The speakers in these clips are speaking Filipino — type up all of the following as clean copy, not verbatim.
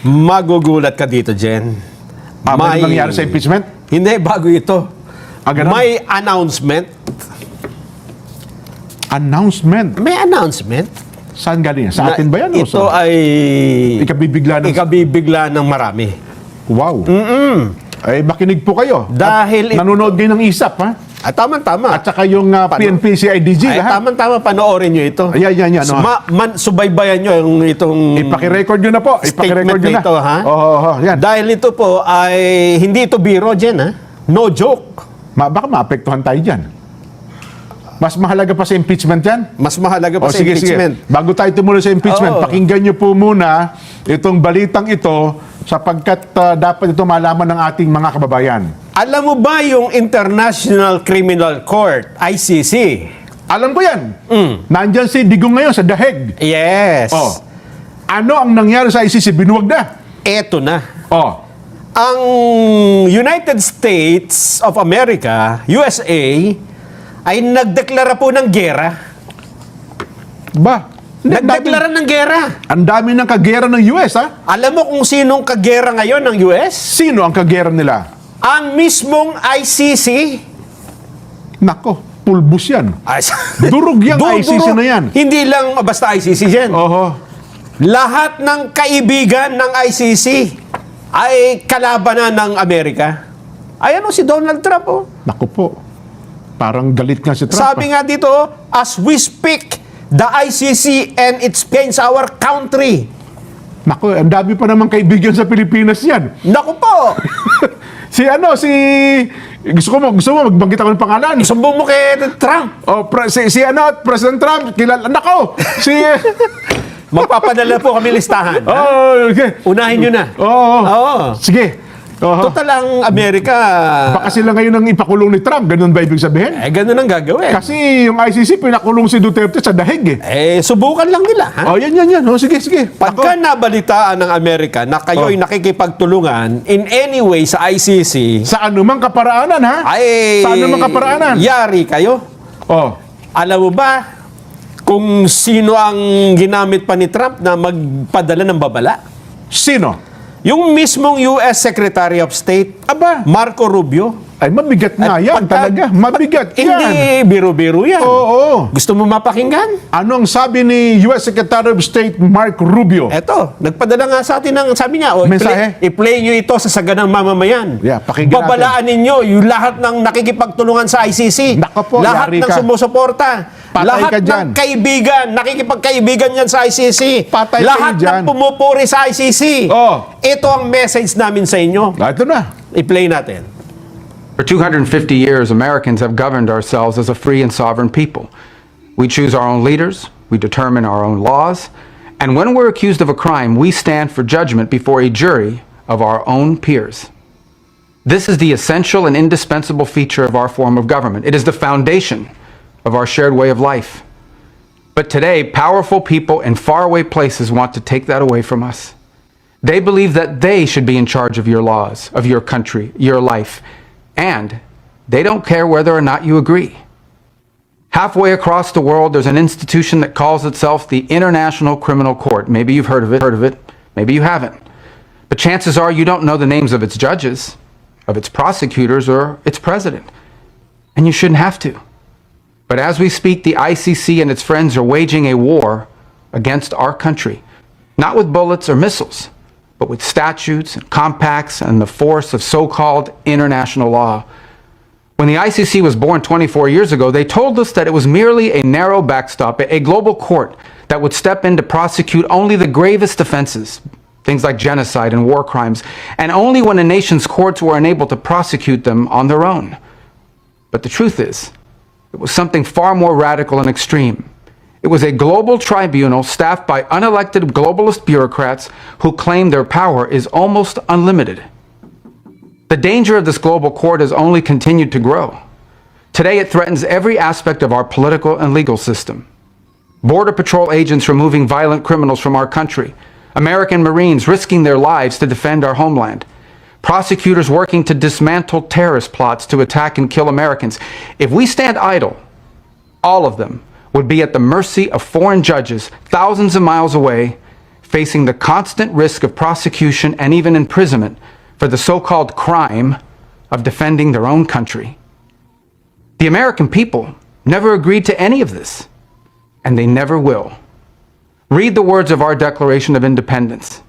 Magugulat ka dito, Jen. May nangyari sa impeachment? Hindi, bago ito. Ganun? May announcement. Announcement? May announcement. Saan galing? Sa atin ba yan? O Ito sa... ay Ikabibigla ng marami. Wow. Ay, makinig po kayo. Dahil nanonood din ng ISAP, ha? Tama-tama. At saka yung PNP, CIDG, Ay, lahat. tama-tama, panoorin nyo ito. Yan. Subaybayan nyo yung itong Ipakirecord nyo na po. Ipakirecord nyo na. ito, ha? Yan. Dahil ito po ay hindi ito biro, Jen, ha? No joke. Baka maapektuhan tayo dyan. Mas mahalaga pa sa impeachment yan? Mas mahalaga pa sa Sige. impeachment. Bago tayo tumuloy sa impeachment, Oo. pakinggan nyo po muna itong balitang ito sapagkat dapat ito malaman ng ating mga kababayan. Alam mo ba yung International Criminal Court, ICC? Alam ko yan. Nandyan si Digong ngayon sa Daheg. Yes. Ano ang nangyari sa ICC? Binuwag na. Eto na. Ang United States of America, USA, ay nagdeklara po ng gera. Nagdeklara ng gera. Ang dami ng kagera ng US, ha? Alam mo kung sinong kagera ngayon ng US? Sino ang kagera nila? Ang mismong ICC. Nako, pulbus yan. Durog yung ICC na yan. Hindi lang basta ICC yan. Lahat ng kaibigan ng ICC ay kalabanan ng Amerika. Ayan o si Donald Trump, oh. Naku po. Parang galit nga si Trump. Sabi nga dito, as we speak, the ICC and its against our country. Naku, ang dami pa naman kaibigan sa Pilipinas yan. Naku po! Gusto mo magbanggit ako ng pangalan. Isumbong mo kay Trump. President Trump, kilala. Nako! Magpapadala po kami listahan. Okay. Unahin nyo na. Oo. Sige. Total ang Amerika. Baka sila ngayon ang ipakulong ni Trump. Ganun ba ibig sabihin? Ganun ang gagawin. Kasi yung ICC, pinakulong si Duterte sa dahig, subukan lang nila, ha? Yan. Sige. Pagka nabalitaan ng Amerika na kayo'y nakikipagtulungan in any way sa ICC, sa anumang kaparaanan, ha? Sa anumang kaparaanan. Yari kayo. Alam mo ba kung sino ang ginamit pa ni Trump na magpadala ng babala? Sino? Yung mismong US Secretary of State, Marco Rubio. Ay, mabigat nga yan talaga. Mabigat yan. Hindi biro-biro yan. Oo. Gusto mo mapakinggan? Ano ang sabi ni US Secretary of State Marco Rubio? Eto, nagpadala nga sa atin ng, sabi niya, mensahe? i-play nyo ito sa saganang mamamayan. Pakinggan Babalaan ninyo yung lahat ng nakikipagtulungan sa ICC. Nako po, lahat ng sumusuporta. Lahat ng kaibigan, nakikipagkaibigan yan sa ICC. Patay lahat kayo dyan. ng pumupuri sa ICC. Ito ang message namin sa inyo. Ito na. I-play natin. For 250 years, Americans have governed ourselves as a free and sovereign people. We choose our own leaders, we determine our own laws, and when we're accused of a crime, we stand for judgment before a jury of our own peers. This is the essential and indispensable feature of our form of government. It is the foundation of our shared way of life. But today, powerful people in faraway places want to take that away from us. They believe that they should be in charge of your laws, of your country, your life, and they don't care whether or not you agree. Halfway across the world, there's an institution that calls itself the International Criminal Court. Maybe you've heard of it, maybe you haven't. But chances are you don't know the names of its judges, of its prosecutors, or its president. And you shouldn't have to. But as we speak, the ICC and its friends are waging a war against our country, not with bullets or missiles, but with statutes and compacts and the force of so-called international law. When the ICC was born 24 years ago, they told us that it was merely a narrow backstop, a global court that would step in to prosecute only the gravest offenses, things like genocide and war crimes, and only when a nation's courts were unable to prosecute them on their own. But the truth is, it was something far more radical and extreme. It was a global tribunal staffed by unelected globalist bureaucrats who claim their power is almost unlimited. The danger of this global court has only continued to grow. Today, it threatens every aspect of our political and legal system. Border Patrol agents removing violent criminals from our country. American Marines risking their lives to defend our homeland. Prosecutors working to dismantle terrorist plots to attack and kill Americans. If we stand idle, all of them would be at the mercy of foreign judges thousands of miles away, facing the constant risk of prosecution and even imprisonment for the so-called crime of defending their own country. The American people never agreed to any of this, and they never will. Read the words of our Declaration of Independence.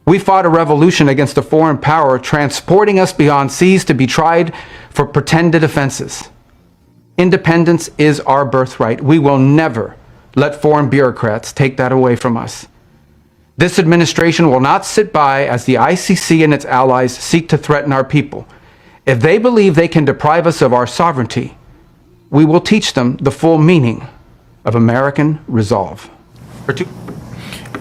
We fought a revolution against a foreign power transporting us beyond seas to be tried for pretended offenses. Independence is our birthright. We will never let foreign bureaucrats take that away from us. This administration will not sit by as the ICC and its allies seek to threaten our people. If they believe they can deprive us of our sovereignty, we will teach them the full meaning of American resolve.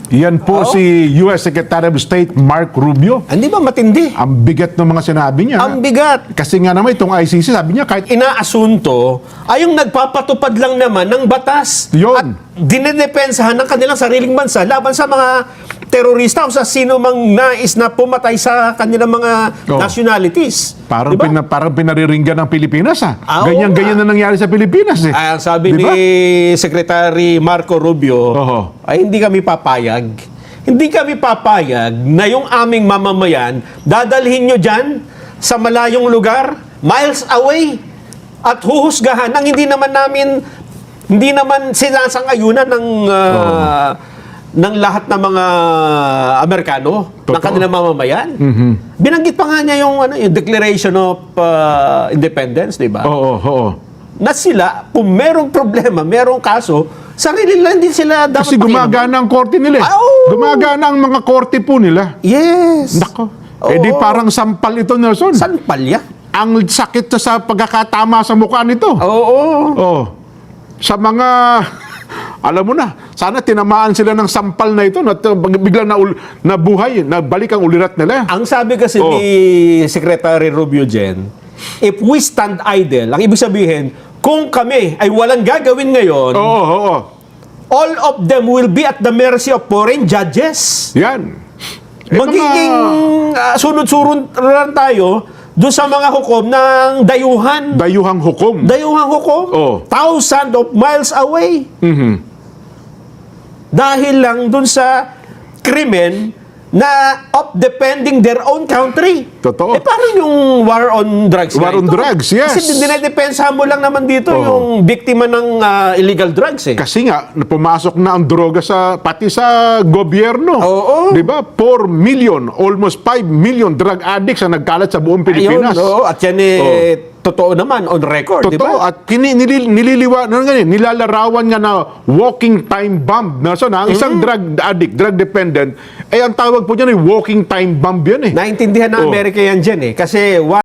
Yan po si U.S. Secretary of State Mark Rubio. Hindi ba matindi? Ang bigat ng mga sinabi niya. Ang bigat. Kasi nga naman itong ICC, sabi niya kahit Inaasunto ay yung nagpapatupad lang naman ng batas. Yun. At dinedepensahan ng kanilang sariling bansa laban sa mga terorista o sa sino mang nais na pumatay sa kanilang mga Oh. nationalities. parang, Diba? parang pinariringgan ng Pilipinas. Oo Ganyan-ganyan na nangyari sa Pilipinas. Eh. Ang sabi Diba? ni Secretary Marco Rubio, Oho. ay hindi kami papayag. Hindi kami papayag na yung aming mamamayan, dadalhin nyo dyan sa malayong lugar, miles away, at huhusgahan ang hindi naman sinasang-ayunan ng lahat ng mga Amerikano, ng Totoo. kanilang mamamayan. Binanggit pa nga niya yung Declaration of Independence, di ba? Oo. Na sila, kung merong problema, merong kaso, sarili lang din sila dapat Kasi pakialaman. gumagana ang korte nila. Ah, oo. Gumagana ang mga korte po nila. Yes. Nako. Oo. Eh di parang sampal ito, Nelson. San palya? Ang sakit na sa pagkakatama sa mukha nito. Oo. Oh. Sa mga alam mo na, sana tinamaan sila ng sampal na ito at biglang nabuhay, nabalik ang ulirat nila. Ang sabi kasi Oo. ni Secretary Rubio Jen, if we stand idle, ang ibig sabihin, kung kami ay walang gagawin ngayon, Oo. all of them will be at the mercy of foreign judges. Yan. Magiging sunod-sunod lang tayo doon sa mga hukom ng dayuhan. Dayuhang hukom. Dayuhang hukom, Oh. thousands of miles away. Dahil lang dun sa krimen na of defending their own country. Totoo. Eh parang yung war on drugs. War nga on ito. drugs, yes. Kasi dinedepensahan mo lang naman dito Oo. yung biktima ng illegal drugs eh. Kasi nga, pumasok na ang droga pati sa gobyerno. Oo. Di ba? 4 million, almost 5 million drug addicts ang nagkalat sa buong Pilipinas. Ayun, oo. At yan totoo naman on record, di Totoo. ba? At nilalarawan nga na walking time bomb. Nelson, ang isang drug addict, drug dependent, ang tawag po niyan ay walking time bomb yan eh. Naintindihan ng Oo. Amerika yan dyan eh. Kasi